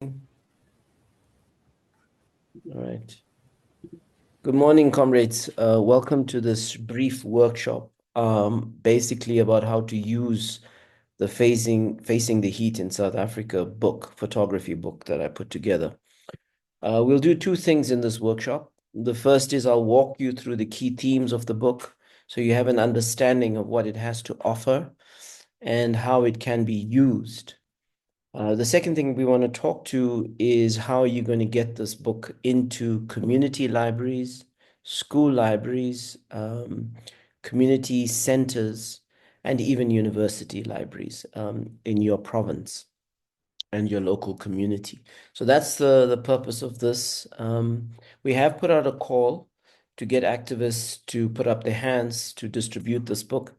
All right. Good morning, comrades. Welcome to this brief workshop, basically about how to use the Facing the Heat in South Africa photography book that I put together. We'll do two things in this workshop. The first is I'll walk you through the key themes of the book so you have an understanding of what it has to offer and how it can be used. The second thing we want to talk to is how you're going to get this book into community libraries, school libraries, community centers, and even university libraries in your province and your local community. So that's the purpose of this. We have put out a call to get activists to put up their hands to distribute this book.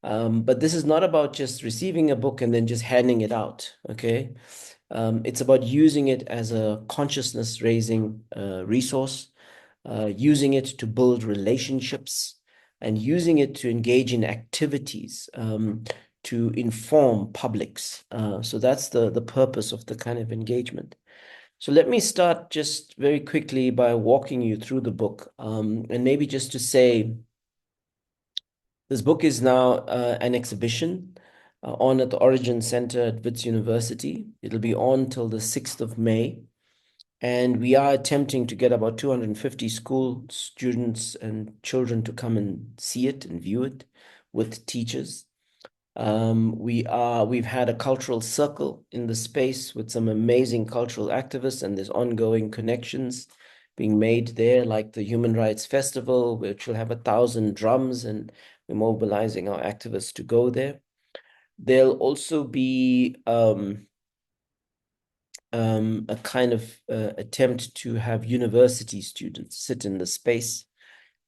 But this is not about just receiving a book and then just handing it out, okay? It's about using it as a consciousness raising resource, using it to build relationships, and using it to engage in activities to inform publics. So that's the purpose of the kind of engagement. So let me start just very quickly by walking you through the book, and maybe just to say, this book is now an exhibition on at the Origin Center at Wits University. It'll be on till the 6th of May. And we are attempting to get about 250 school students and children to come and see it and view it with teachers. We've had a cultural circle in the space with some amazing cultural activists, and there's ongoing connections being made there, like the Human Rights Festival, which will have 1,000 drums, and we're mobilizing our activists to go there. There'll also be a kind of attempt to have university students sit in the space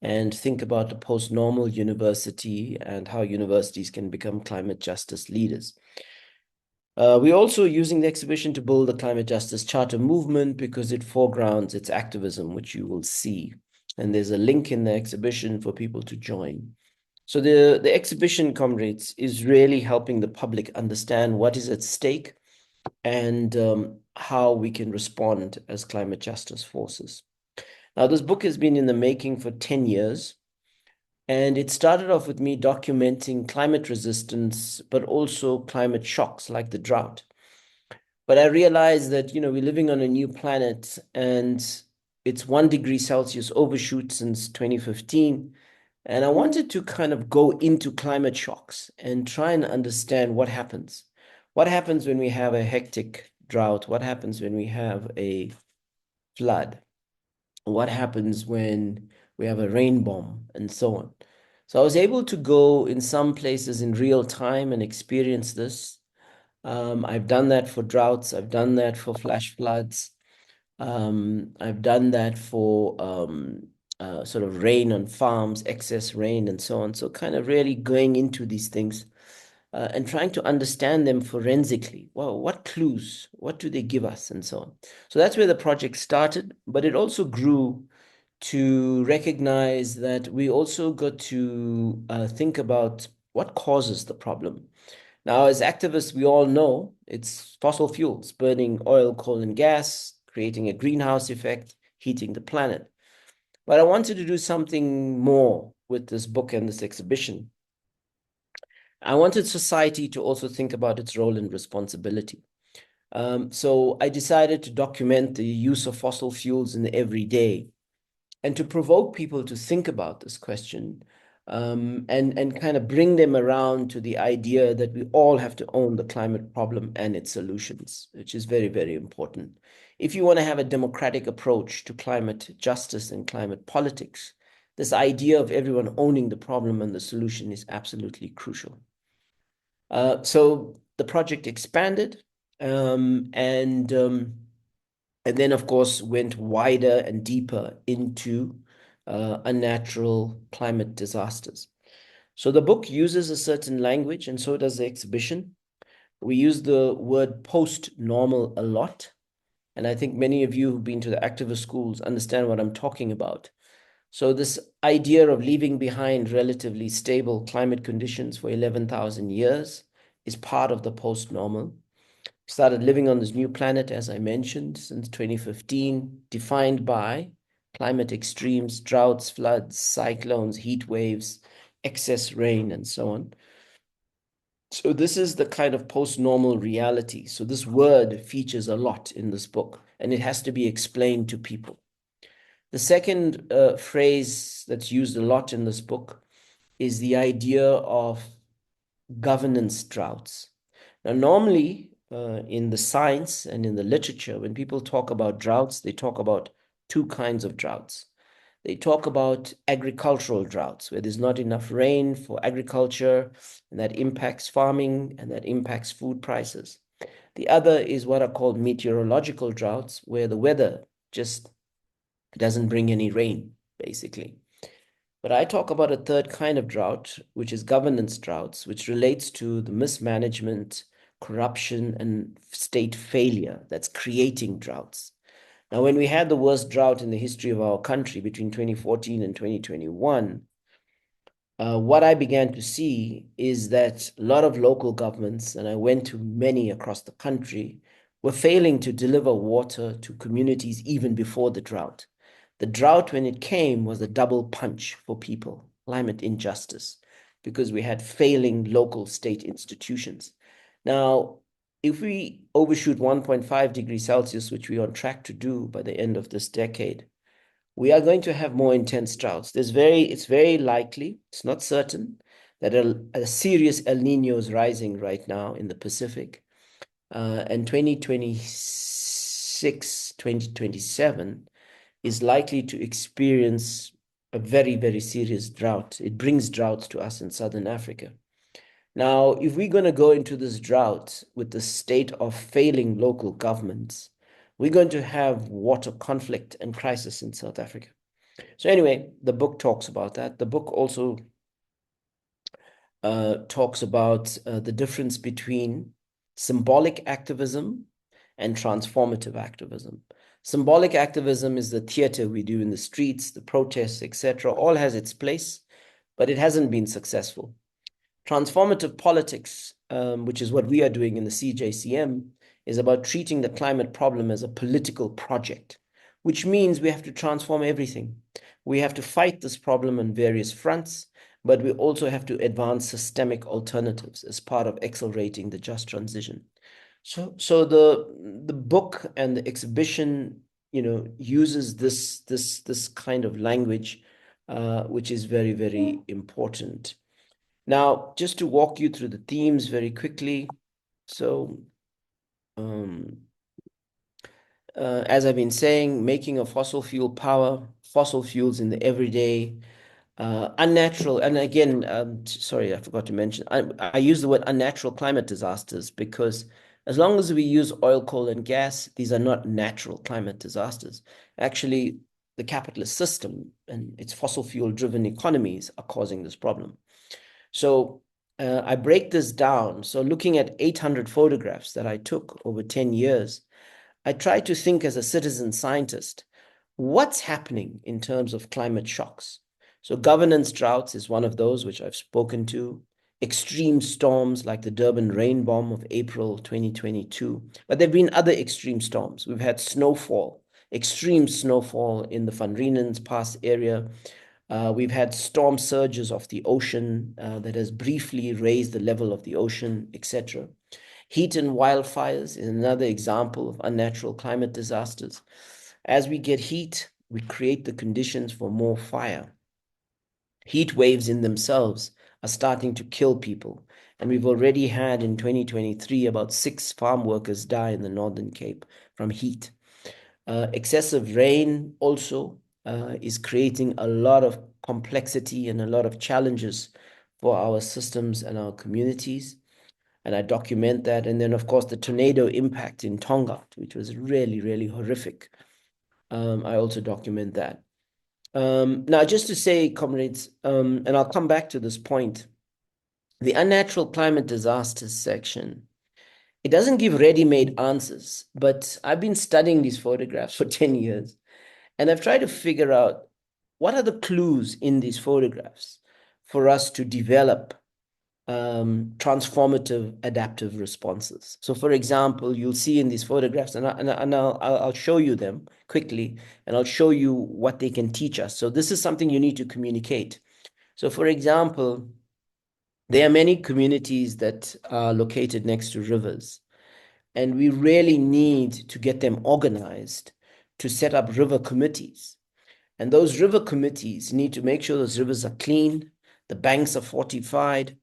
and think about the post-normal university and how universities can become climate justice leaders. We're also using the exhibition to build the climate justice charter movement because it foregrounds its activism, which you will see. And there's a link in the exhibition for people to join. So the exhibition, comrades, is really helping the public understand what is at stake and how we can respond as climate justice forces. Now, this book has been in the making for 10 years, and it started off with me documenting climate resistance, but also climate shocks like the drought. But I realized that, we're living on a new planet and it's 1 degree Celsius overshoot since 2015. And I wanted to kind of go into climate shocks and try and understand what happens. What happens when we have a hectic drought? What happens when we have a flood? What happens when we have a rain bomb and so on? So I was able to go in some places in real time and experience this. I've done that for droughts. I've done that for flash floods. I've done that for sort of rain on farms, excess rain, and so on. So kind of really going into these things and trying to understand them forensically. Well, what clues? What do they give us, and so on. So that's where the project started, but it also grew to recognize that we also got to think about what causes the problem. Now, as activists, we all know it's fossil fuels, burning oil, coal, and gas, creating a greenhouse effect, heating the planet. But I wanted to do something more with this book and this exhibition. I wanted society to also think about its role and responsibility. So I decided to document the use of fossil fuels in the everyday and to provoke people to think about this question and kind of bring them around to the idea that we all have to own the climate problem and its solutions, which is very, very important. If you want to have a democratic approach to climate justice and climate politics, this idea of everyone owning the problem and the solution is absolutely crucial. So the project expanded and then, of course, went wider and deeper into unnatural climate disasters. So the book uses a certain language, and so does the exhibition. We use the word post-normal a lot, and I think many of you who've been to the activist schools understand what I'm talking about. So this idea of leaving behind relatively stable climate conditions for 11,000 years is part of the post-normal. Started living on this new planet, as I mentioned, since 2015, defined by climate extremes, droughts, floods, cyclones, heat waves, excess rain, and so on. So this is the kind of post-normal reality. So this word features a lot in this book, and it has to be explained to people. The second phrase that's used a lot in this book is the idea of governance droughts. Now, normally in the science and in the literature, when people talk about droughts, they talk about two kinds of droughts. They talk about agricultural droughts, where there's not enough rain for agriculture, and that impacts farming and that impacts food prices. The other is what are called meteorological droughts, where the weather just doesn't bring any rain, basically. But I talk about a third kind of drought, which is governance droughts, which relates to the mismanagement, corruption, and state failure that's creating droughts. Now, when we had the worst drought in the history of our country between 2014 and 2021, what I began to see is that a lot of local governments, and I went to many across the country, were failing to deliver water to communities even before the drought. The drought, when it came, was a double punch for people, climate injustice, because we had failing local state institutions. Now, if we overshoot 1.5 degrees Celsius, which we're on track to do by the end of this decade, we are going to have more intense droughts. It's very likely, it's not certain, that a serious El Nino is rising right now in the Pacific. And 2026, 2027 is likely to experience a very, very serious drought. It brings droughts to us in Southern Africa. Now, if we're going to go into this drought with the state of failing local governments, we're going to have water conflict and crisis in South Africa. So anyway, the book talks about that. The book also talks about the difference between symbolic activism and transformative activism. Symbolic activism is the theater we do in the streets, the protests, etc. All has its place, but it hasn't been successful. Transformative politics, which is what we are doing in the CJCM, is about treating the climate problem as a political project, which means we have to transform everything. We have to fight this problem on various fronts, but we also have to advance systemic alternatives as part of accelerating the just transition. So the book and the exhibition, uses this kind of language, which is very, very important. Now, just to walk you through the themes very quickly. So, as I've been saying, making a fossil fuel power, fossil fuels in the everyday, unnatural, and again, sorry, I forgot to mention, I use the word unnatural climate disasters because as long as we use oil, coal, and gas, these are not natural climate disasters. Actually, the capitalist system and its fossil fuel-driven economies are causing this problem. So I break this down. So looking at 800 photographs that I took over 10 years, I try to think as a citizen scientist, what's happening in terms of climate shocks? So governance droughts is one of those which I've spoken to. Extreme storms like the Durban rain bomb of April 2022. But there have been other extreme storms. We've had snowfall, extreme snowfall in the Van Riemen's Pass area. We've had storm surges of the ocean that has briefly raised the level of the ocean, etc. Heat and wildfires is another example of unnatural climate disasters. As we get heat, we create the conditions for more fire. Heat waves in themselves are starting to kill people. And we've already had in 2023 about 6 farm workers die in the Northern Cape from heat. Excessive rain also is creating a lot of complexity and a lot of challenges for our systems and our communities. And I document that. And then, of course, the tornado impact in Tonga, which was really, really horrific. I also document that. Now, just to say, comrades, and I'll come back to this point, the unnatural climate disasters section, it doesn't give ready-made answers, but I've been studying these photographs for 10 years, and I've tried to figure out what are the clues in these photographs for us to develop transformative adaptive responses. So, for example, you'll see in these photographs, I'll show you them quickly, and I'll show you what they can teach us. So, this is something you need to communicate. So, for example, there are many communities that are located next to rivers, and we really need to get them organized to set up river committees. And those river committees need to make sure those rivers are clean, the banks are fortified,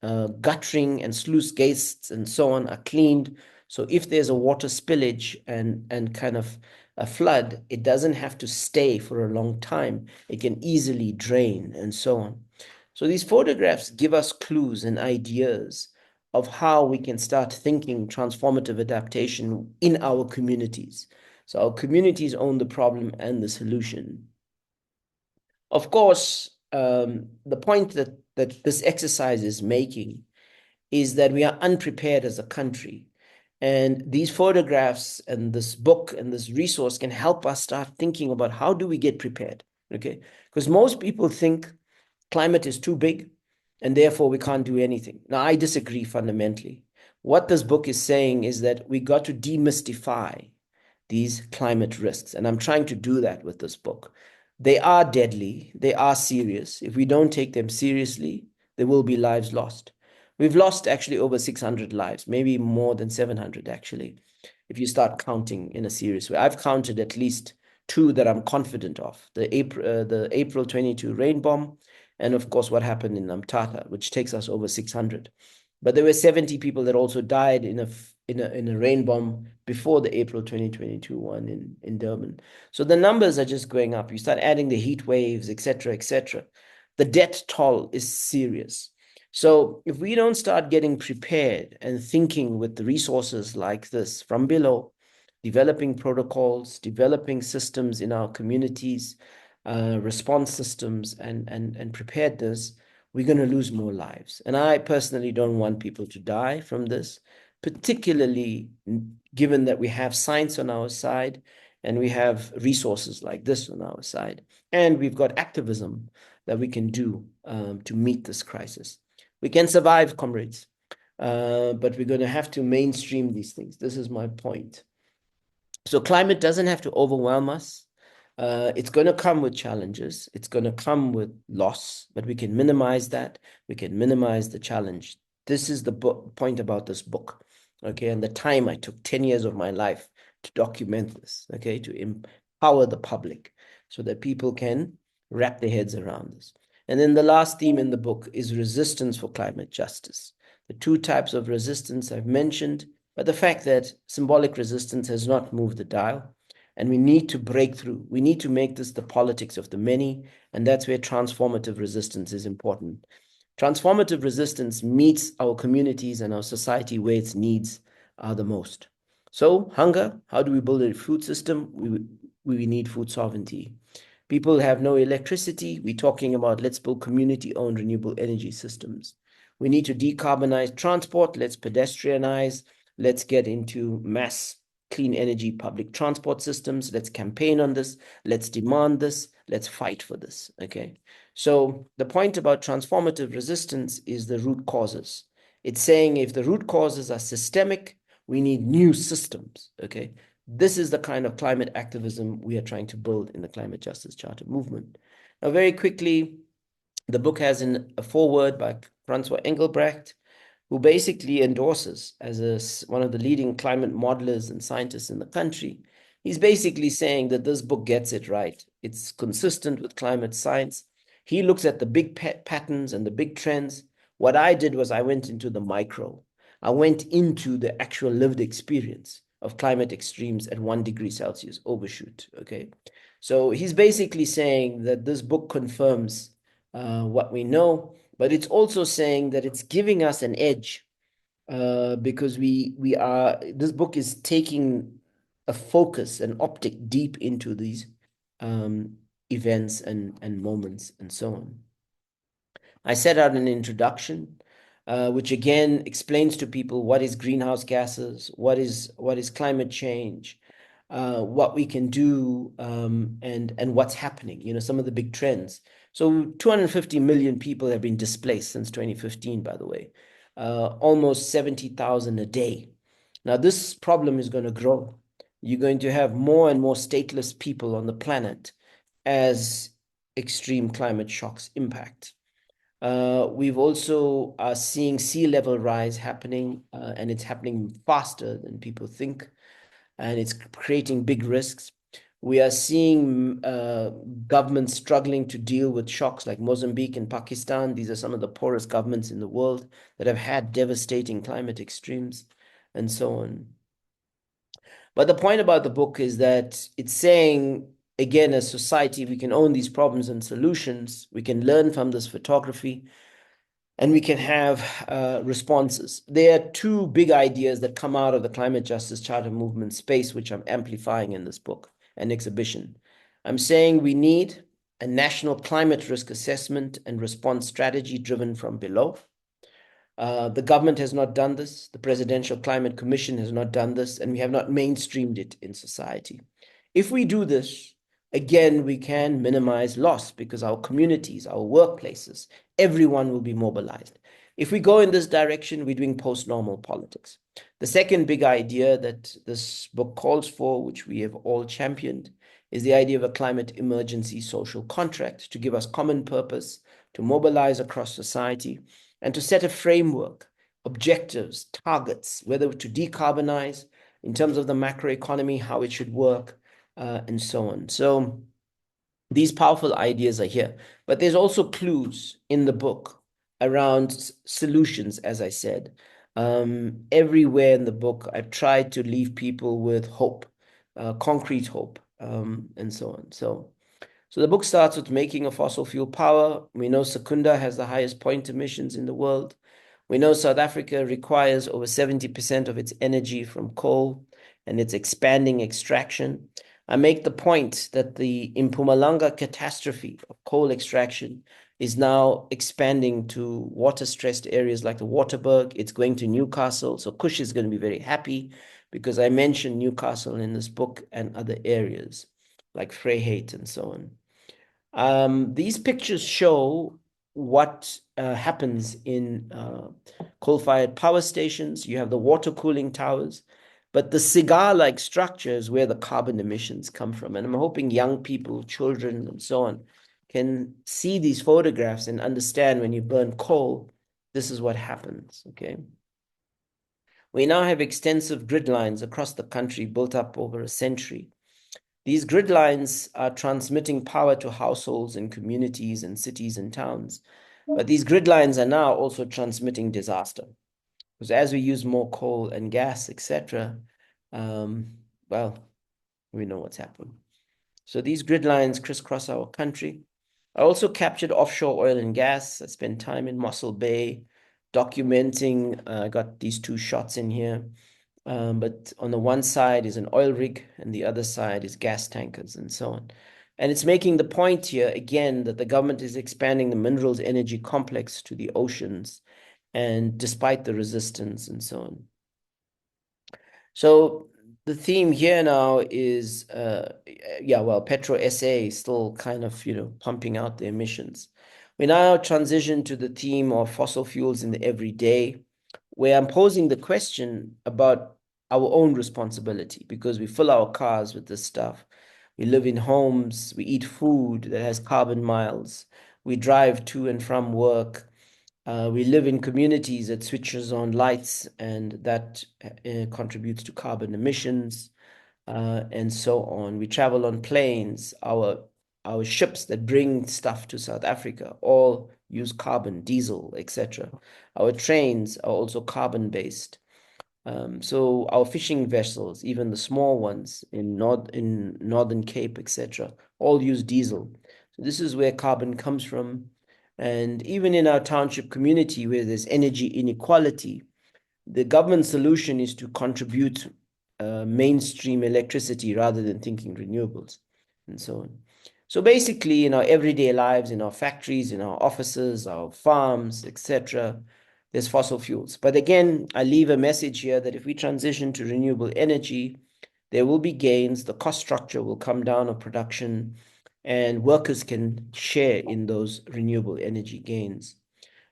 guttering and sluice gates and so on are cleaned. So if there's a water spillage and kind of a flood, it doesn't have to stay for a long time. It can easily drain and so on. So these photographs give us clues and ideas of how we can start thinking transformative adaptation in our communities. So our communities own the problem and the solution. Of course, the point that this exercise is making is that we are unprepared as a country. And these photographs and this book and this resource can help us start thinking about how do we get prepared, okay? Because most people think climate is too big and therefore we can't do anything. Now, I disagree fundamentally. What this book is saying is that we got to demystify these climate risks. And I'm trying to do that with this book. They are deadly, they are serious. If we don't take them seriously, there will be lives lost. We've lost actually over 600 lives, maybe more than 700 actually, if you start counting in a serious way. I've counted at least two that I'm confident of, the April 22 rain bomb, and of course what happened in Namtata, which takes us over 600. But there were 70 people that also died in a rain bomb before the April 2022 one in Durban. So the numbers are just going up. You start adding the heat waves, etc., etc. The death toll is serious. So if we don't start getting prepared and thinking with the resources like this from below, developing protocols, developing systems in our communities, response systems, and preparedness, we're going to lose more lives. And I personally don't want people to die from this, particularly given that we have science on our side and we have resources like this on our side. And we've got activism that we can do to meet this crisis. We can survive, comrades, but we're going to have to mainstream these things. This is my point. So climate doesn't have to overwhelm us. It's going to come with challenges. It's going to come with loss, but we can minimize that. We can minimize the challenge. This is the point about this book, okay? And the time I took 10 years of my life to document this, okay? To empower the public so that people can wrap their heads around this. And then the last theme in the book is resistance for climate justice. The two types of resistance I've mentioned, but the fact that symbolic resistance has not moved the dial, and we need to break through. We need to make this the politics of the many, and that's where transformative resistance is important. Transformative resistance meets our communities and our society where its needs are the most. So, hunger, how do we build a food system? We need food sovereignty. People have no electricity. We're talking about let's build community-owned renewable energy systems. We need to decarbonize transport. Let's pedestrianize. Let's get into mass clean energy public transport systems. Let's campaign on this. Let's demand this. Let's fight for this. Okay. So the point about transformative resistance is the root causes. It's saying if the root causes are systemic, we need new systems. Okay. This is the kind of climate activism we are trying to build in the Climate Justice Charter movement. Now, very quickly, the book has a foreword by Francois Engelbrecht, who basically endorses as one of the leading climate modelers and scientists in the country. He's basically saying that this book gets it right. It's consistent with climate science. He looks at the big patterns and the big trends. What I did was I went into the micro. I went into the actual lived experience of climate extremes at 1 degree Celsius overshoot, okay? So he's basically saying that this book confirms what we know, but it's also saying that it's giving us an edge because this book is taking a focus, an optic deep into these events and moments and so on. I set out an introduction, which again explains to people what is greenhouse gases, what is climate change, what we can do, and what's happening. You know, some of the big trends. So 250 million people have been displaced since 2015, by the way, almost 70,000 a day. Now, this problem is going to grow. You're going to have more and more stateless people on the planet as extreme climate shocks impact. We've also are seeing sea level rise happening, and it's happening faster than people think, and it's creating big risks. We are seeing governments struggling to deal with shocks like Mozambique and Pakistan. These are some of the poorest governments in the world that have had devastating climate extremes and so on. But the point about the book is that it's saying, again, as society, we can own these problems and solutions. We can learn from this photography and we can have responses. There are two big ideas that come out of the climate justice charter movement space, which I'm amplifying in this book and exhibition. I'm saying we need a national climate risk assessment and response strategy driven from below. The government has not done this. The Presidential Climate Commission has not done this, and we have not mainstreamed it in society. If we do this, again, we can minimize loss because our communities, our workplaces, everyone will be mobilized. If we go in this direction, we're doing post-normal politics. The second big idea that this book calls for, which we have all championed, is the idea of a climate emergency social contract to give us common purpose, to mobilize across society, and to set a framework, objectives, targets, whether to decarbonize in terms of the macroeconomy, how it should work, and so on. So these powerful ideas are here, but there's also clues in the book around solutions, as I said. Everywhere in the book, I've tried to leave people with hope, concrete hope, and so on. So the book starts with making a fossil fuel power. We know Secunda has the highest point emissions in the world. We know South Africa requires over 70% of its energy from coal, and it's expanding extraction. I make the point that the Mpumalanga catastrophe of coal extraction is now expanding to water-stressed areas like the Waterberg. It's going to Newcastle. So Kush is going to be very happy because I mentioned Newcastle in this book and other areas like Vryheid and so on. These pictures show what happens in coal-fired power stations. You have the water cooling towers, but the cigar-like structure is where the carbon emissions come from. And I'm hoping young people, children, and so on, can see these photographs and understand when you burn coal, this is what happens, okay? We now have extensive grid lines across the country built up over a century. These grid lines are transmitting power to households and communities and cities and towns. But these grid lines are now also transmitting disaster. Because as we use more coal and gas, etc., well, we know what's happened. So these grid lines crisscross our country. I also captured offshore oil and gas. I spent time in Mossel Bay documenting. I got these two shots in here. But on the one side is an oil rig and the other side is gas tankers and so on. And it's making the point here again that the government is expanding the minerals energy complex to the oceans, and despite the resistance and so on. So the theme here now is, well, Petro SA is still kind of, pumping out the emissions. We now transition to the theme of fossil fuels in the everyday, where I'm posing the question about our own responsibility because we fill our cars with this stuff. We live in homes, we eat food that has carbon miles, we drive to and from work. We live in communities that switches on lights and that contributes to carbon emissions, and so on. We travel on planes. Our ships that bring stuff to South Africa all use carbon, diesel, etc. Our trains are also carbon-based. So our fishing vessels, even the small ones in Northern Cape, etc., all use diesel. So this is where carbon comes from. And even in our township community where there's energy inequality, the government solution is to contribute mainstream electricity rather than thinking renewables and so on. So basically, in our everyday lives, in our factories, in our offices, our farms, etc., there's fossil fuels. But again, I leave a message here that if we transition to renewable energy, there will be gains, the cost structure will come down of production, and workers can share in those renewable energy gains.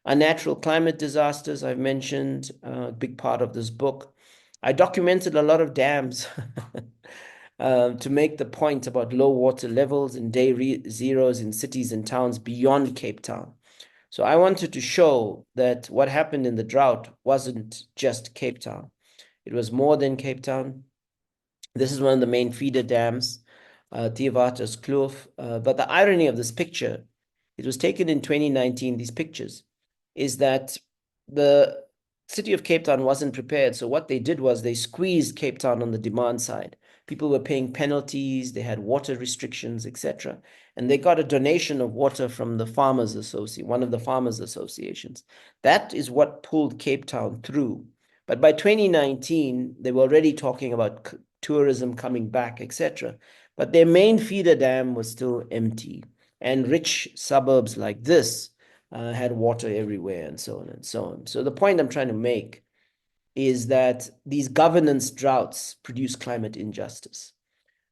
Unnatural climate disasters, I've mentioned, a big part of this book. I documented a lot of dams to make the point about low water levels and day zeros in cities and towns beyond Cape Town. So I wanted to show that what happened in the drought wasn't just Cape Town. It was more than Cape Town. This is one of the main feeder dams, Kloof. But the irony of this picture, it was taken in 2019, these pictures, is that the city of Cape Town wasn't prepared. So what they did was they squeezed Cape Town on the demand side. People were paying penalties, they had water restrictions, etc. And they got a donation of water from the Farmers Association, one of the farmers associations. That is what pulled Cape Town through. But by 2019, they were already talking about tourism coming back, etc. But their main feeder dam was still empty. And rich suburbs like this had water everywhere and so on and so on. So the point I'm trying to make is that these governance droughts produce climate injustice.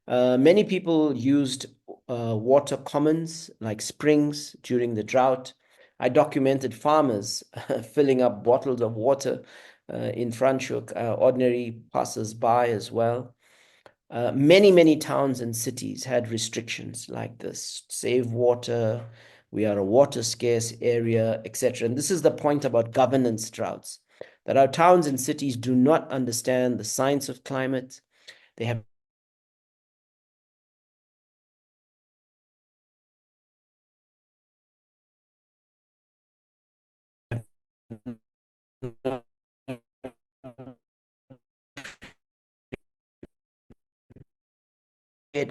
Many people used water commons like springs during the drought. I documented farmers filling up bottles of water in Franschhoek, ordinary passers-by as well. Many towns and cities had restrictions like this: save water, we are a water scarce area, etc. And this is the point about governance droughts, that our towns and cities do not understand the science of climate. They have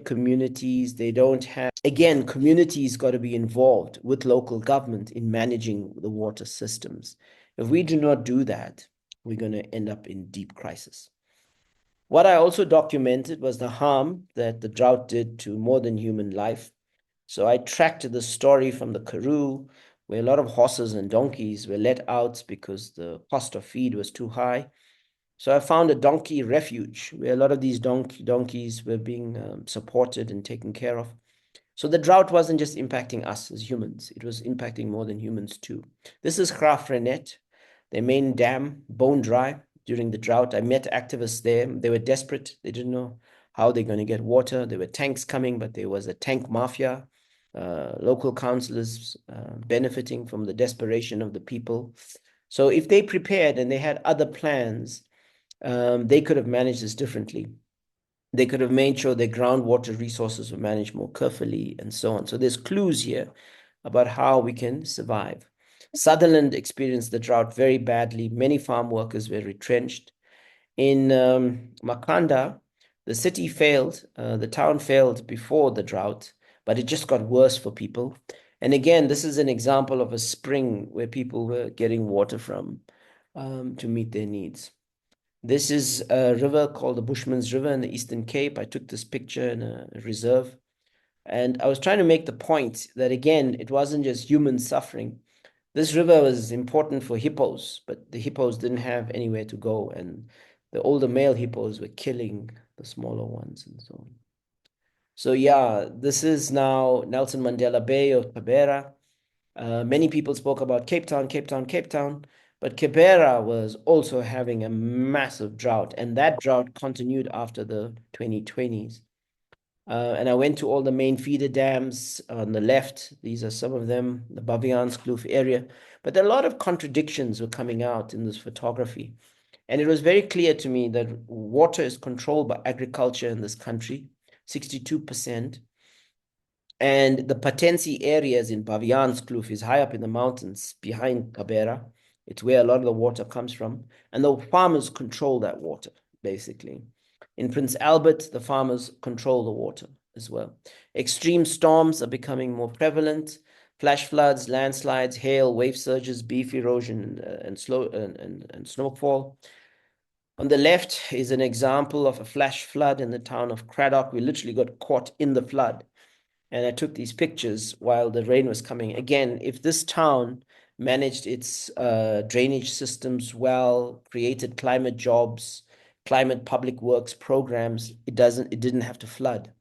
communities, they don't have, again, communities got to be involved with local government in managing the water systems. If we do not do that, we're going to end up in deep crisis. What I also documented was the harm that the drought did to more than human life. So I tracked the story from the Karoo, where a lot of horses and donkeys were let out because the cost of feed was too high. So I found a donkey refuge where a lot of these donkeys were being supported and taken care of. So the drought wasn't just impacting us as humans, it was impacting more than humans too. This is Graafrenet, their main dam, bone dry during the drought. I met activists there. They were desperate. They didn't know how they're going to get water. There were tanks coming, but there was a tank mafia. Local councillors benefiting from the desperation of the people. So if they prepared and they had other plans, they could have managed this differently. They could have made sure their groundwater resources were managed more carefully and so on. So there's clues here about how we can survive. Sutherland experienced the drought very badly. Many farm workers were retrenched. In Makanda, the city failed, the town failed before the drought, but it just got worse for people. And again, this is an example of a spring where people were getting water from to meet their needs. This is a river called the Bushman's River in the Eastern Cape. I took this picture in a reserve. And I was trying to make the point that, again, it wasn't just human suffering. This river was important for hippos, but the hippos didn't have anywhere to go. And the older male hippos were killing the smaller ones and so on. So yeah, this is now Nelson Mandela Bay of Kibera. Many people spoke about Cape Town, Cape Town, Cape Town, but Kibera was also having a massive drought, and that drought continued after the 2020s. And I went to all the main feeder dams on the left. These are some of them, the Baviaanskloof area. But a lot of contradictions were coming out in this photography. And it was very clear to me that water is controlled by agriculture in this country, 62%. And the Patensi areas in Baviaanskloof is high up in the mountains behind Kabera. It's where a lot of the water comes from. And the farmers control that water, basically. In Prince Albert, the farmers control the water as well. Extreme storms are becoming more prevalent. Flash floods, landslides, hail, wave surges, beef erosion, and snowfall. On the left is an example of a flash flood in the town of Craddock. We literally got caught in the flood. And I took these pictures while the rain was coming. Again, if this town managed its drainage systems well, created climate jobs, climate public works programs, it didn't have to flood.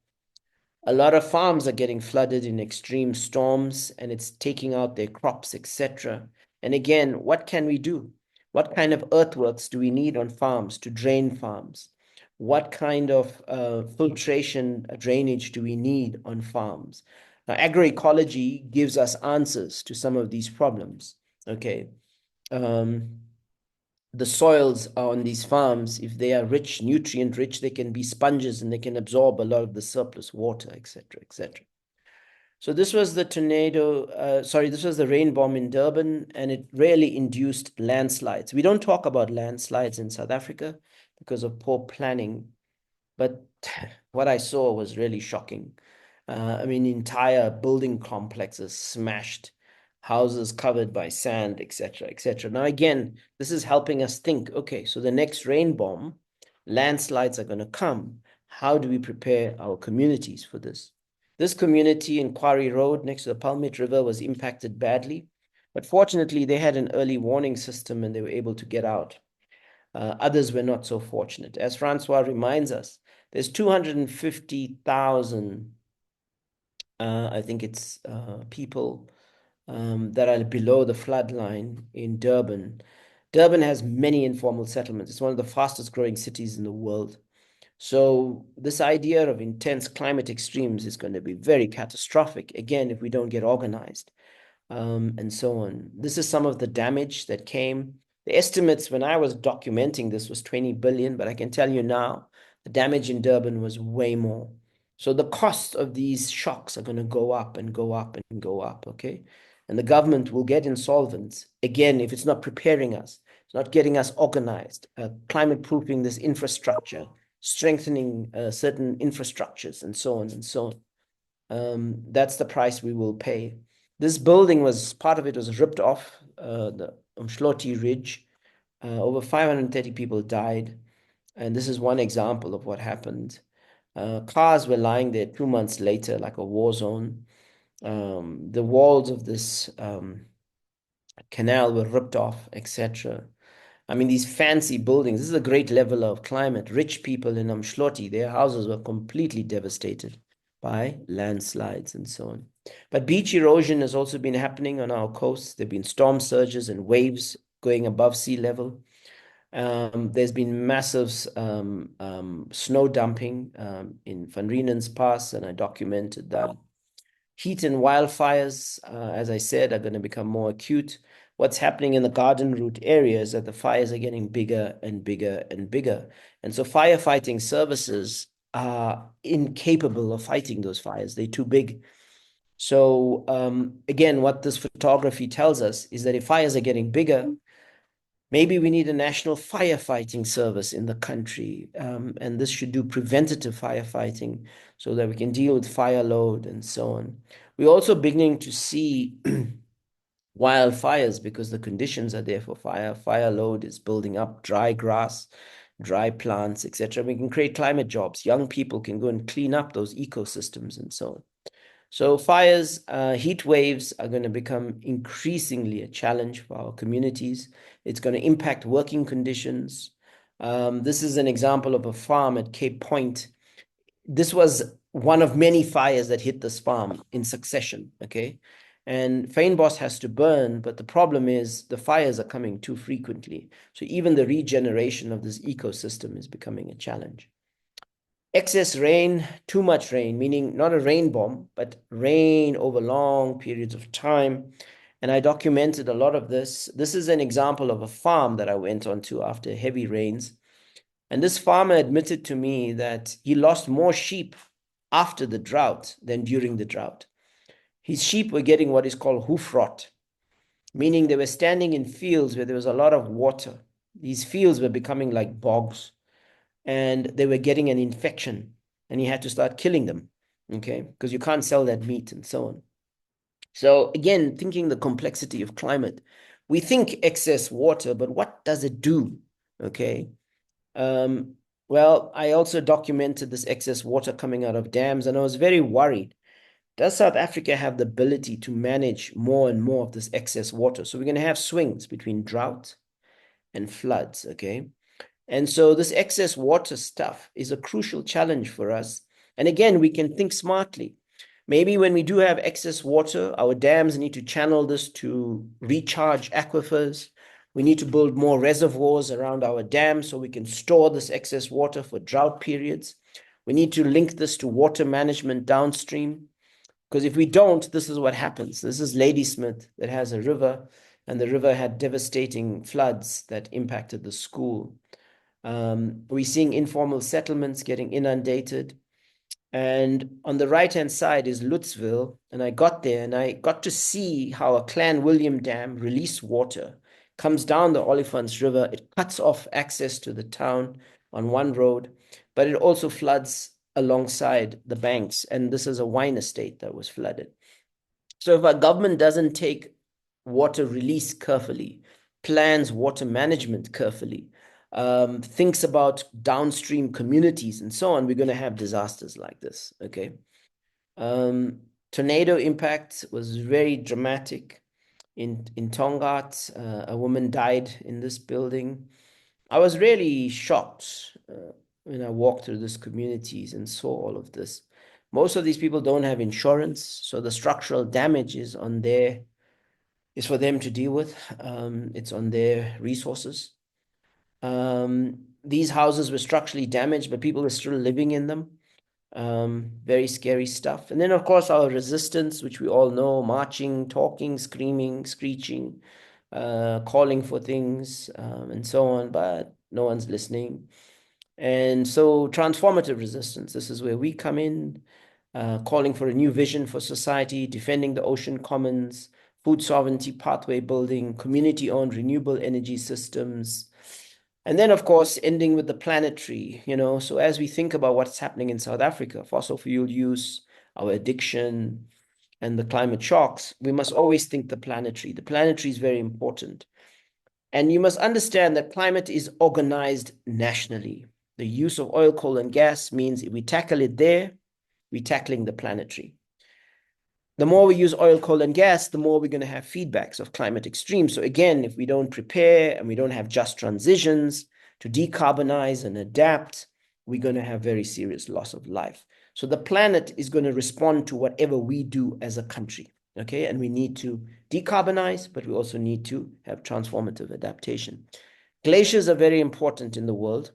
A lot of farms are getting flooded in extreme storms and it's taking out their crops, etc. And again, what can we do? What kind of earthworks do we need on farms to drain farms? What kind of filtration drainage do we need on farms? Now, agroecology gives us answers to some of these problems. Okay. Um, the soils on these farms, if they are rich, nutrient rich, they can be sponges and they can absorb a lot of the surplus water, etc., etc. So this was the this was the rain bomb in Durban, and it really induced landslides. We don't talk about landslides in South Africa because of poor planning, but what I saw was really shocking. I mean, entire building complexes smashed, houses covered by sand, etc., etc. Now, again, this is helping us think, okay, so the next rain bomb, landslides are going to come. How do we prepare our communities for this? This community in Quarry Road next to the Palmit River was impacted badly, but fortunately, they had an early warning system and they were able to get out. Others were not so fortunate. As Francois reminds us, there's 250,000, I think it's people that are below the flood line in Durban. Durban has many informal settlements. It's one of the fastest growing cities in the world. So this idea of intense climate extremes is going to be very catastrophic, again, if we don't get organized and so on. This is some of the damage that came. The estimates when I was documenting this was 20 billion, but I can tell you now the damage in Durban was way more. So the cost of these shocks are going to go up and go up and go up, okay? And the government will get insolvent again if it's not preparing us, it's not getting us organized, climate proofing this infrastructure, strengthening certain infrastructures, and so on and so on. That's the price we will pay. This building was, part of it was ripped off the Umhloti Ridge. Over 530 people died. And this is one example of what happened. Cars were lying there 2 months later, like a war zone. The walls of this canal were ripped off, etc. I mean, these fancy buildings, this is a great level of climate. Rich people in Umhloti, their houses were completely devastated by landslides and so on. But beach erosion has also been happening on our coasts. There have been storm surges and waves going above sea level. There's been massive snow dumping in Van Riemen's Pass, and I documented that. Heat and wildfires, as I said, are going to become more acute. What's happening in the garden route area is that the fires are getting bigger and bigger and bigger. And so firefighting services are incapable of fighting those fires. They're too big. So again, what this photography tells us is that if fires are getting bigger, maybe we need a national firefighting service in the country, and this should do preventative firefighting so that we can deal with fire load and so on. We're also beginning to see wildfires because the conditions are there for fire. Fire load is building up, dry grass, dry plants, etc. We can create climate jobs. Young people can go and clean up those ecosystems and so on. So fires, heat waves are going to become increasingly a challenge for our communities. It's going to impact working conditions. This is an example of a farm at Cape Point. This was one of many fires that hit this farm in succession, okay? And fynbos has to burn, but the problem is the fires are coming too frequently. So even the regeneration of this ecosystem is becoming a challenge. Excess rain, too much rain, meaning not a rain bomb, but rain over long periods of time. And I documented a lot of this. This is an example of a farm that I went onto after heavy rains. And this farmer admitted to me that he lost more sheep after the drought than during the drought. His sheep were getting what is called hoof rot, meaning they were standing in fields where there was a lot of water. These fields were becoming like bogs and they were getting an infection and he had to start killing them, okay, because you can't sell that meat and so on. So again, thinking the complexity of climate, we think excess water, but what does it do? Okay. Um, well, I also documented this excess water coming out of dams, and I was very worried. Does South Africa have the ability to manage more and more of this excess water? So we're going to have swings between drought and floods, okay? And so this excess water stuff is a crucial challenge for us And again, we can think smartly. Maybe when we do have excess water, our dams need to channel this to recharge aquifers. We need to build more reservoirs around our dams so we can store this excess water for drought periods. We need to link this to water management downstream. Because if we don't, this is what happens. This is Ladysmith that has a river, and the river had devastating floods that impacted the school. We're seeing informal settlements getting inundated. And on the right-hand side is Lutzville. And I got there and I got to see how a Clan William Dam released water, comes down the Olifants River. It cuts off access to the town on one road, but it also floods alongside the banks. And this is a wine estate that was flooded. So if our government doesn't take water release carefully, plans water management carefully, thinks about downstream communities and so on, we're going to have disasters like this. Okay. Tornado impact was very dramatic in Tongaat. A woman died in this building. I was really shocked when I walked through these communities and saw all of this. Most of these people don't have insurance, so the structural damage is on their is for them to deal with. It's on their resources. These houses were structurally damaged, but people are still living in them. Very scary stuff. And then, of course, our resistance, which we all know, marching, talking, screaming, screeching, calling for things, and so on, but no one's listening. And so transformative resistance, this is where we come in, calling for a new vision for society, defending the ocean commons, food sovereignty pathway building, community-owned renewable energy systems. And then, of course, ending with the planetary, so as we think about what's happening in South Africa, fossil fuel use, our addiction, and the climate shocks, we must always think the planetary. The planetary is very important. And you must understand that climate is organized nationally. The use of oil, coal, and gas means if we tackle it there, we're tackling the planetary. The more we use oil, coal, and gas, the more we're going to have feedbacks of climate extremes. So again, if we don't prepare and we don't have just transitions to decarbonize and adapt, we're going to have very serious loss of life. So the planet is going to respond to whatever we do as a country. Okay, and we need to decarbonize, but we also need to have transformative adaptation. Glaciers are very important in the world.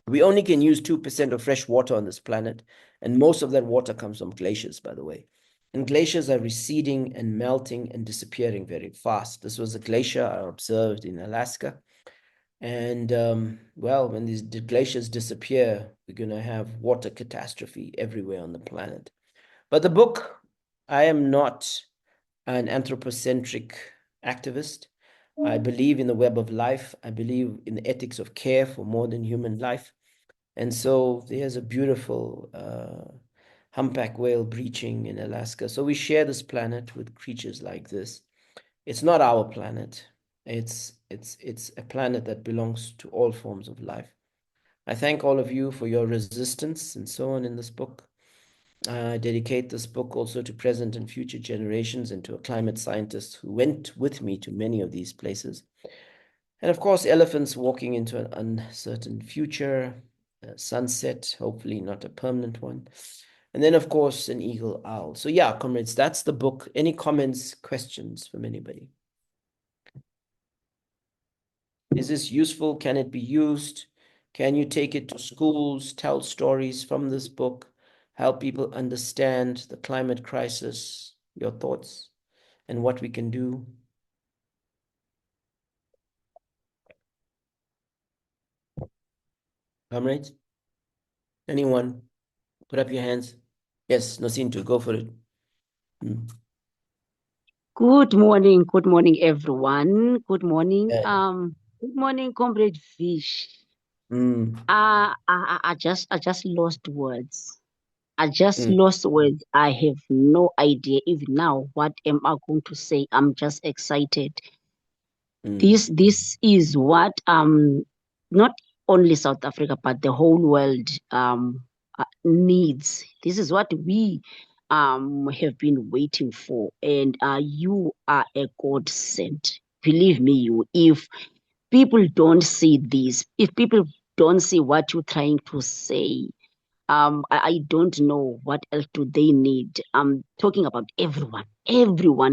We only can use 2% of fresh water on this planet, and most of that water comes from glaciers, by the way. And glaciers are receding and melting and disappearing very fast. This was a glacier I observed in Alaska. And well, when these glaciers disappear, we're going to have water catastrophe everywhere on the planet. But the book, I am not an anthropocentric activist. I believe in the web of life. I believe in the ethics of care for more than human life. And so there's a beautiful humpback whale breaching in Alaska. So we share this planet with creatures like this. It's not our planet. It's a planet that belongs to all forms of life. I thank all of you for your resistance and so on in this book. I dedicate this book also to present and future generations and to a climate scientist who went with me to many of these places. And of course, elephants walking into an uncertain future, a sunset, hopefully not a permanent one. And then, of course, an eagle owl. So yeah, comrades, that's the book. Any comments, questions from anybody? Is this useful? Can it be used? Can you take it to schools, tell stories from this book, help people understand the climate crisis, your thoughts, and what we can do? Comrades? Anyone? Put up your hands. Yes, Nosinto, go for it. Mm. Good morning, everyone. Good morning, Comrade Fish. Mm. I just lost words. I just Mm. lost words. I have no idea even now what am I going to say. I'm just excited. Mm. This is what not only South Africa but the whole world needs. This is what we have been waiting for, and you are a godsend. Believe me, you. If people don't see this, if people don't see what you're trying to say, I don't know what else do they need. I'm talking about everyone,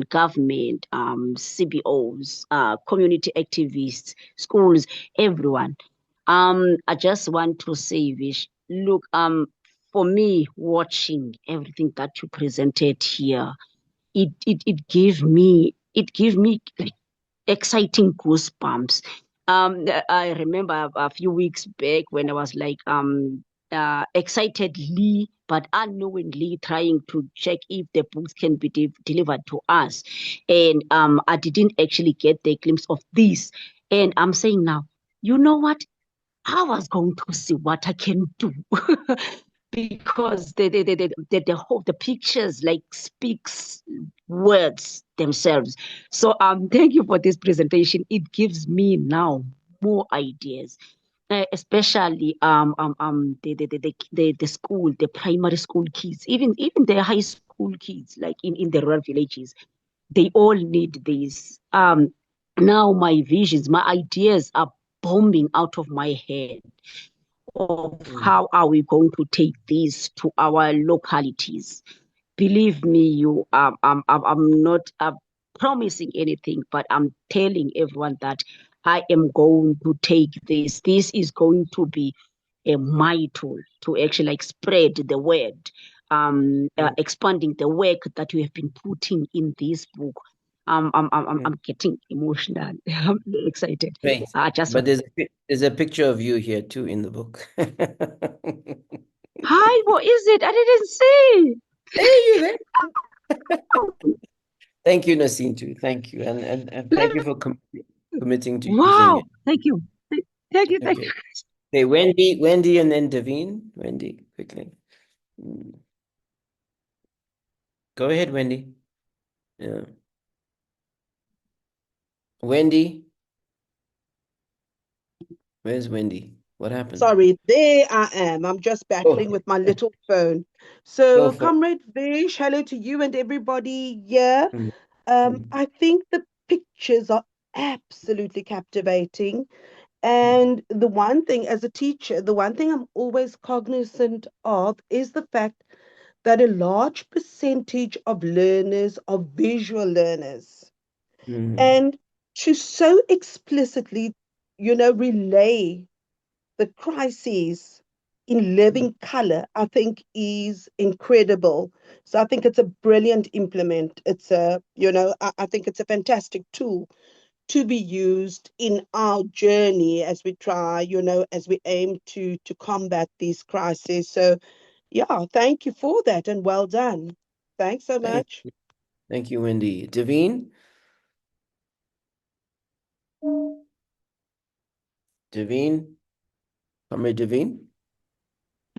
government, CBOs, community activists, schools, everyone. I just want to say, Vish, look, for me, watching everything that you presented here, it gave me like exciting goosebumps. I remember a few weeks back when I was like excitedly but unknowingly trying to check if the books can be delivered to us, and I didn't actually get the glimpse of this. And I'm saying now, you know what? I was going to see what I can do because the whole the pictures like speaks words themselves. So thank you for this presentation. It gives me now more ideas. Especially the school, the primary school kids, even the high school kids, like in the rural villages, they all need this. Now my visions, my ideas are bombing out of my head of Mm. how are we going to take this to our localities. Believe me, I'm not promising anything, but I'm telling everyone that I am going to take this. This is going to be my tool to actually like spread the word, Mm. expanding the work that you have been putting in this book. Mm. I'm getting emotional. I'm excited. Great. I just But want. there's a picture of you here too in the book. Hi, what is it? I didn't see. Hey, you there? Thank you, Nassim, too. Thank you. And thank you for committing to using Wow. it. Thank you. Thank you. Thank you. Okay. Hey, Wendy, and then Daveen. Wendy, quickly. Mm. Go ahead, Wendy. Yeah. Wendy, where's Wendy? What happened? Sorry, there I am. I'm just Oh, battling with my little phone. go So, for it. Comrade Vish, hello to you and everybody here. Mm. I think the pictures are absolutely captivating. Mm. And the one thing, as a teacher, the one thing I'm always cognizant of is the fact that a large percentage of learners are visual learners. Mm. And to so explicitly, relay the crises in Mm. living color, I think is incredible. So I think it's a brilliant implement. It's I think it's a fantastic tool to be used in our journey as we try, as we aim to combat these crises. So yeah, thank you for that and well done. Thanks so Thank much. thank you, Wendy. Daveen? Daveen? Comrade Daveen?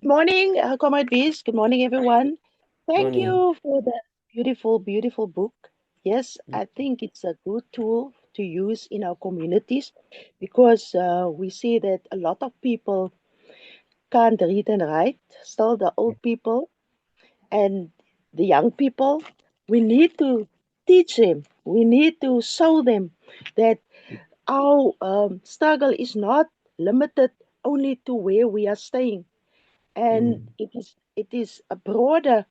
Good morning, Comrade Beast. Good morning, everyone. Thank Morning. you for the beautiful, beautiful book. Yes, I think it's a good tool to use in our communities because we see that a lot of people can't read and write, still the old people and the young people. We need to teach them, we need to show them that our struggle is not limited only to where we are staying, and Mm. it is a broader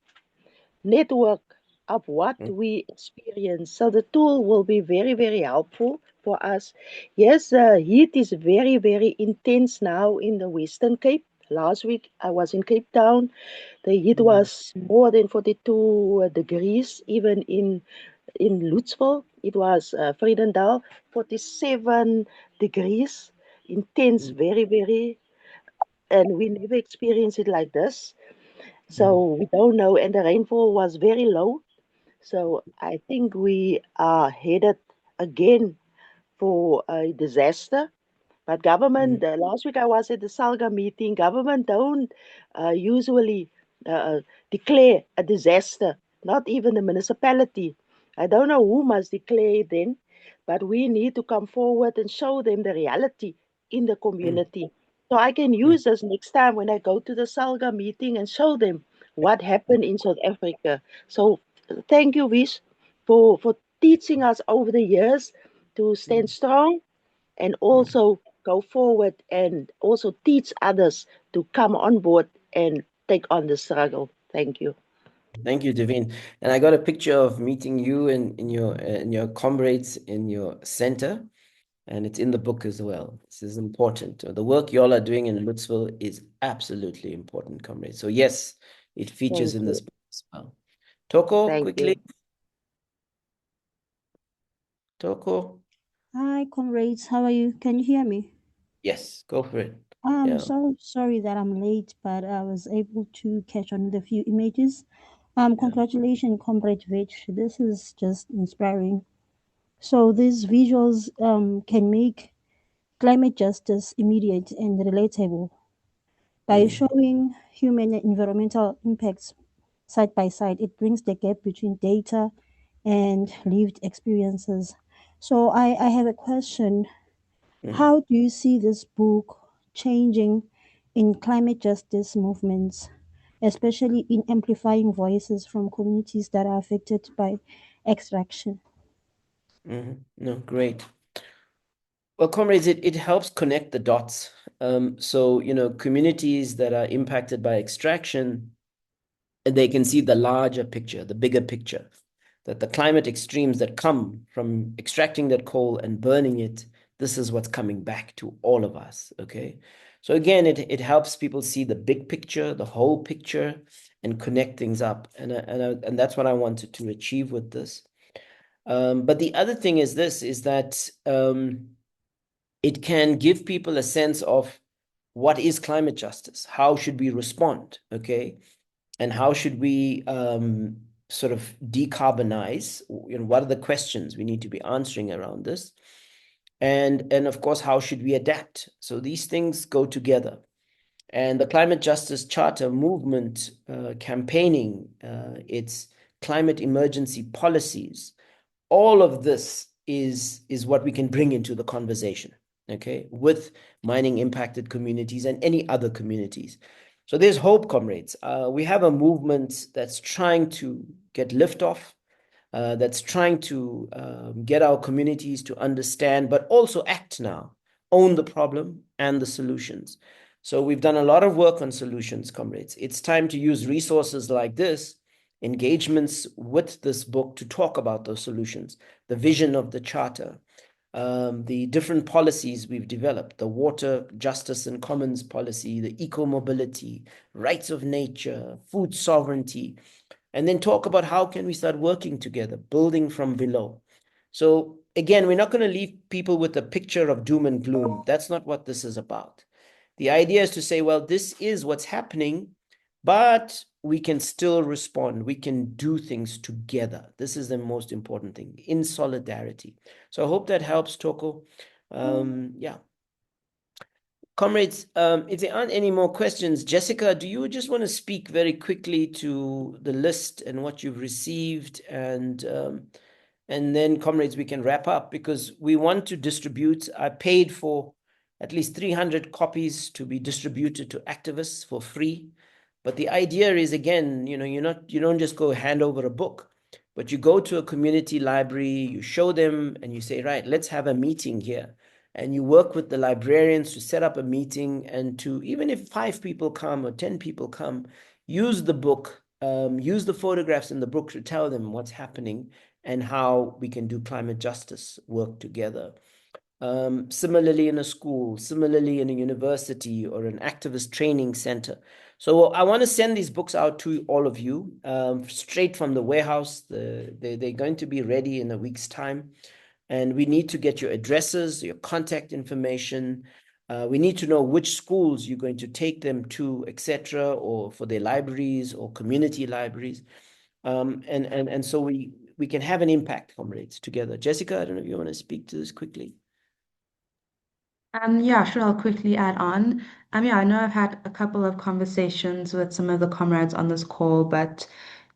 network of what Mm. we experience. So the tool will be very, very helpful for us. Yes, heat is very, very intense now in the Western Cape. Last week I was in Cape Town. The heat Mm. was more than 42 degrees, even in Lutzville. It was Vredendal, 47 degrees. Intense, Mm. very, very, and we never experienced it like this. Mm. So we don't know, and the rainfall was very low. So I think we are headed again for a disaster. But Mm. government, last week I was at the Salga meeting, government don't usually uh, declare a disaster, not even the municipality. I don't know who must declare it then, but we need to come forward and show them the reality in the Mm. community. So I can Mm. use this next time when I go to the Salga meeting and show them what happened in South Africa. So thank you, Wish, for teaching us over the years to stand Mm. strong and Mm. also go forward and also teach others to come on board and take on the struggle. Thank you. Thank you, Devine. And I got a picture of meeting you and in your comrades in your center, and it's in the book as well. This is important. The work y'all are doing in Lutzville is absolutely important, comrades. So yes, it features Thank in this you. book as well. Toko, Thank quickly. you. Toko. Hi, comrades. How are you? Can you hear me? Yes, go for it. I'm Yeah. so sorry that I'm late, but I was able to catch on with a few images. Yeah. Congratulations, Comrade Vich. This is just inspiring. So these visuals can make climate justice immediate and relatable by Mm, showing human and environmental impacts side by side. It brings the gap between data and lived experiences. So I have a question. mm. How do you see this book changing in climate justice movements, especially in amplifying voices from communities that are affected by extraction? No, great. Well, comrades, it helps connect the dots. So, communities that are impacted by extraction, they can see the larger picture, the bigger picture, that the climate extremes that come from extracting that coal and burning it, this is what's coming back to all of us. Okay. So again, it helps people see the big picture, the whole picture, and connect things up. And that's what I wanted to achieve with this. But the other thing is this, is that it can give people a sense of what is climate justice? How should we respond? Okay. And how should we sort of decarbonize? What are the questions we need to be answering around this? And of course, how should we adapt? So these things go together. And the Climate Justice Charter movement campaigning, its climate emergency policies, all of this is what we can bring into the conversation, okay, with mining impacted communities and any other communities. So there's hope, comrades. We have a movement that's trying to get liftoff, that's trying to get our communities to understand, but also act now, own the problem and the solutions. So we've done a lot of work on solutions, comrades. It's time to use resources like this, engagements with this book, to talk about those solutions, the vision of the charter, the different policies we've developed, the water, justice, and commons policy, the eco-mobility, rights of nature, food sovereignty, and then talk about how can we start working together, building from below. So again, we're not going to leave people with a picture of doom and gloom. That's not what this is about. The idea is to say, well, this is what's happening, but we can still respond. We can do things together. This is the most important thing, in solidarity. So I hope that helps, Toko. Yeah. Comrades, if there aren't any more questions, Jessica, do you just want to speak very quickly to the list and what you've received, and then, comrades, we can wrap up because we want to distribute. I paid for at least 300 copies to be distributed to activists for free. But the idea is, again, you don't just go hand over a book, but you go to a community library, you show them, and you say, right, let's have a meeting here. And you work with the librarians to set up a meeting, and to, even if 5 people come or 10 people come, use the book, use the photographs in the book to tell them what's happening and how we can do climate justice work together. Similarly in a school, similarly in a university or an activist training center. So I want to send these books out to all of you, straight from the warehouse. They're going to be ready in a week's time. And we need to get your addresses, your contact information. We need to know which schools you're going to take them to, etc., or for their libraries or community libraries. And so we can have an impact, comrades, together. Jessica, I don't know if you want to speak to this quickly. Yeah, sure. I'll quickly add on. Yeah, I know I've had a couple of conversations with some of the comrades on this call, but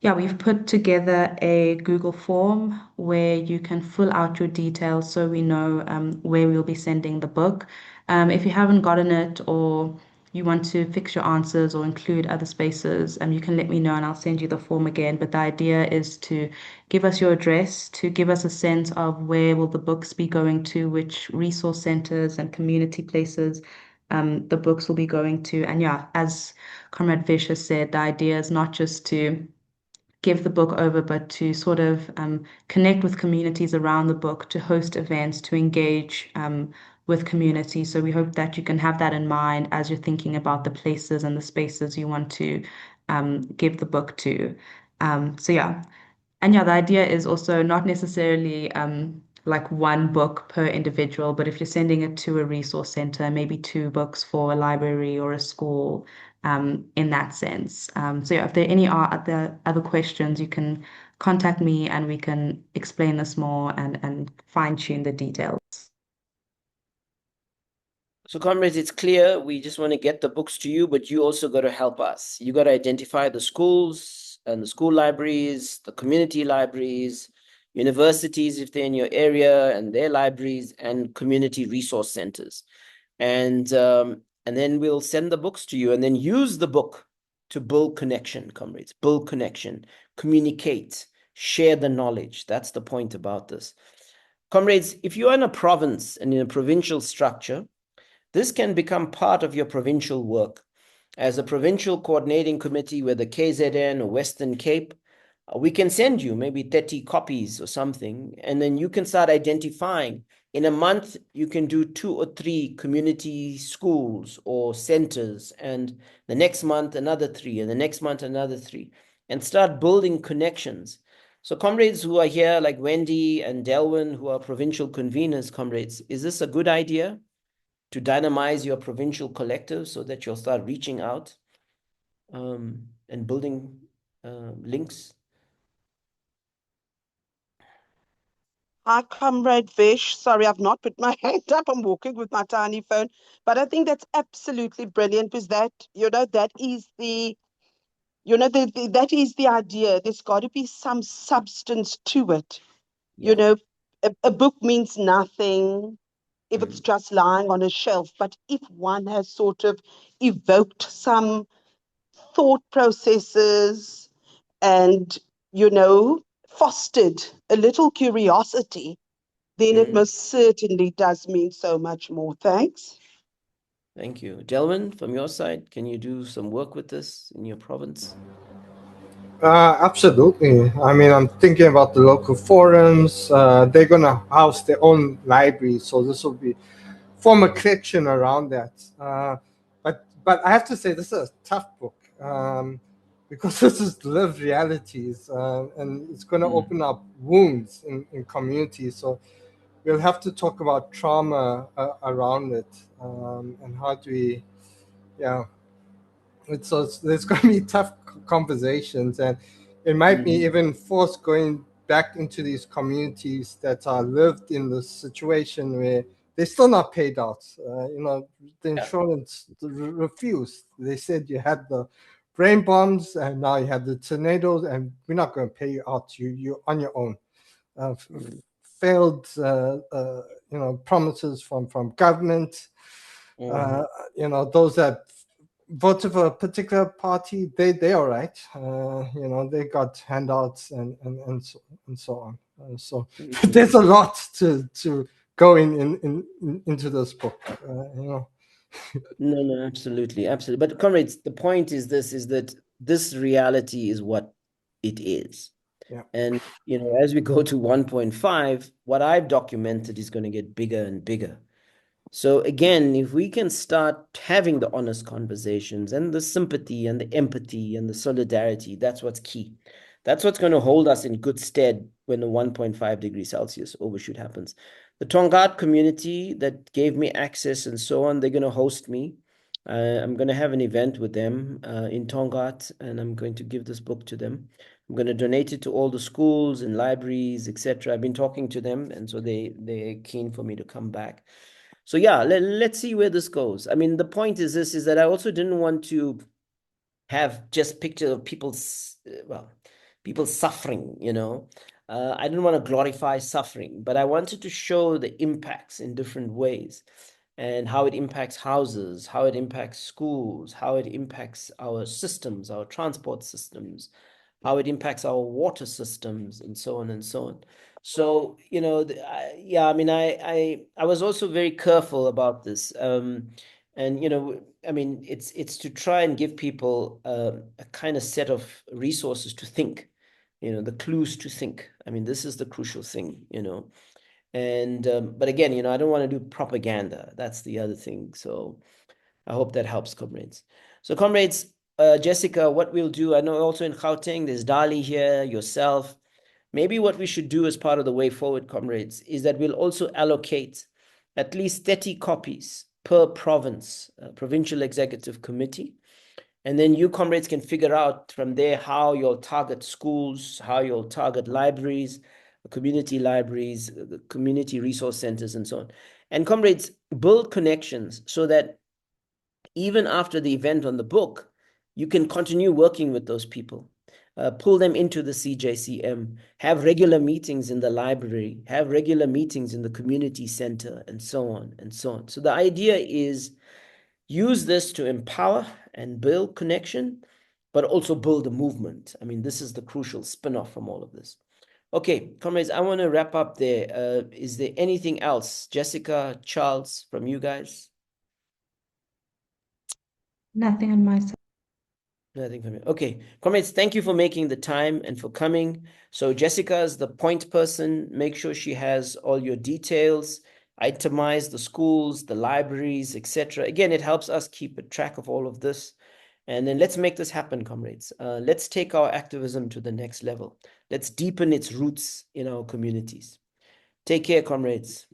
yeah, we've put together a Google form where you can fill out your details so we know where we'll be sending the book. If you haven't gotten it or you want to fix your answers or include other spaces, you can let me know and I'll send you the form again. But the idea is to give us your address, to give us a sense of where will the books be going to, which resource centers and community places, the books will be going to. And yeah, as Comrade Vish has said, the idea is not just to give the book over, but to sort of connect with communities around the book, to host events, to engage with community. So we hope that you can have that in mind as you're thinking about the places and the spaces you want to give the book to. So yeah. And yeah, the idea is also not necessarily like one book per individual, but if you're sending it to a resource center, maybe two books for a library or a school, in that sense. So yeah, if there are any other questions, you can contact me and we can explain this more and fine-tune the details. So, comrades, it's clear we just want to get the books to you, but you also got to help us. You got to identify the schools and the school libraries, the community libraries, universities if they're in your area, and their libraries, and community resource centers. And then we'll send the books to you, and then use the book to build connection, comrades. Build connection, communicate, share the knowledge. That's the point about this. Comrades, if you're in a province and in a provincial structure, this can become part of your provincial work. As a provincial coordinating committee with the KZN or Western Cape, we can send you maybe 30 copies or something, and then you can start identifying. In a month, you can do 2 or 3 community schools or centers, and the next month, another 3, and the next month, another 3, and start building connections. So comrades who are here, like Wendy and Delwyn, who are provincial conveners, comrades, is this a good idea? To dynamize your provincial collective so that you'll start reaching out and building links. Hi, Comrade Vish. Sorry, I've not put my hand up. I'm walking with my tiny phone. But I think that's absolutely brilliant because that is that is the idea. There's got to be some substance to it. Yeah. A book means nothing if it's Mm. just lying on a shelf. But if one has sort of evoked some thought processes and, fostered a little curiosity, then it Mm. most certainly does mean so much more. Thanks. Thank you. Delvin, from your side, can you do some work with this in your province? Absolutely. I mean, I'm thinking about the local forums. They're gonna house their own library, so this will be form a collection around that. But I have to say, this is a tough book because this is lived realities, and it's going to open up wounds in communities. So we'll have to talk about trauma around it, and how do we, yeah, there's going to be tough conversations, and it might be even forced going back into these communities that are lived in the situation where they're still not paid out. The insurance refused. They said you had the brain bombs and now you have the tornadoes, and we're not going to pay you out. You're on your own. Failed promises from government. Those that voted for a particular party, they all right. They got handouts and so on. So there's a lot to go into this book. No, absolutely, absolutely. But comrades, the point is that this reality is what it is. Yeah. And as we go to 1.5, what I've documented is going to get bigger and bigger. So again, if we can start having the honest conversations and the sympathy and the empathy and the solidarity, that's what's key. That's what's going to hold us in good stead when the 1.5 degrees Celsius overshoot happens. The Tongaat community that gave me access and so on, they're going to host me. I'm going to have an event with them in Tongaat, and I'm going to give this book to them. I'm going to donate it to all the schools and libraries, etc. I've been talking to them, and so they're keen for me to come back. So yeah, let's see where this goes. I mean, the point is this, is that I also didn't want to have just picture of people suffering, I didn't want to glorify suffering, but I wanted to show the impacts in different ways and how it impacts houses, how it impacts schools, how it impacts our systems, our transport systems, how it impacts our water systems, and so on and so on. So, I mean, I was also very careful about this. And, you know, I mean, it's to try and give people a kind of set of resources to think, you know, the clues to think. I mean, this is the crucial thing, you know. And but again, you know, I don't want to do propaganda. That's the other thing. So I hope that helps, comrades. So, comrades, Jessica, what we'll do, I know also in Gauteng, there's Dali here, yourself. Maybe what we should do as part of the way forward, comrades, is that we'll also allocate at least 30 copies per province, provincial executive committee. And then you, comrades, can figure out from there how you'll target schools, how you'll target libraries, community libraries, community resource centers, and so on. And comrades, build connections so that even after the event on the book, you can continue working with those people. Pull them into the CJCM, have regular meetings in the library, have regular meetings in the community center, and so on and so on. So the idea is use this to empower and build connection, but also build a movement. I mean, this is the crucial spin-off from all of this. Okay, comrades, I want to wrap up there. Is there anything else? Jessica, Charles, from you guys? Nothing on my side. Nothing from you. Okay, comrades, thank you for making the time and for coming. So Jessica is the point person. Make sure she has all your details, itemize the schools, the libraries, etc. Again, it helps us keep a track of all of this. And then let's make this happen, comrades. Let's take our activism to the next level. Let's deepen its roots in our communities. Take care, comrades.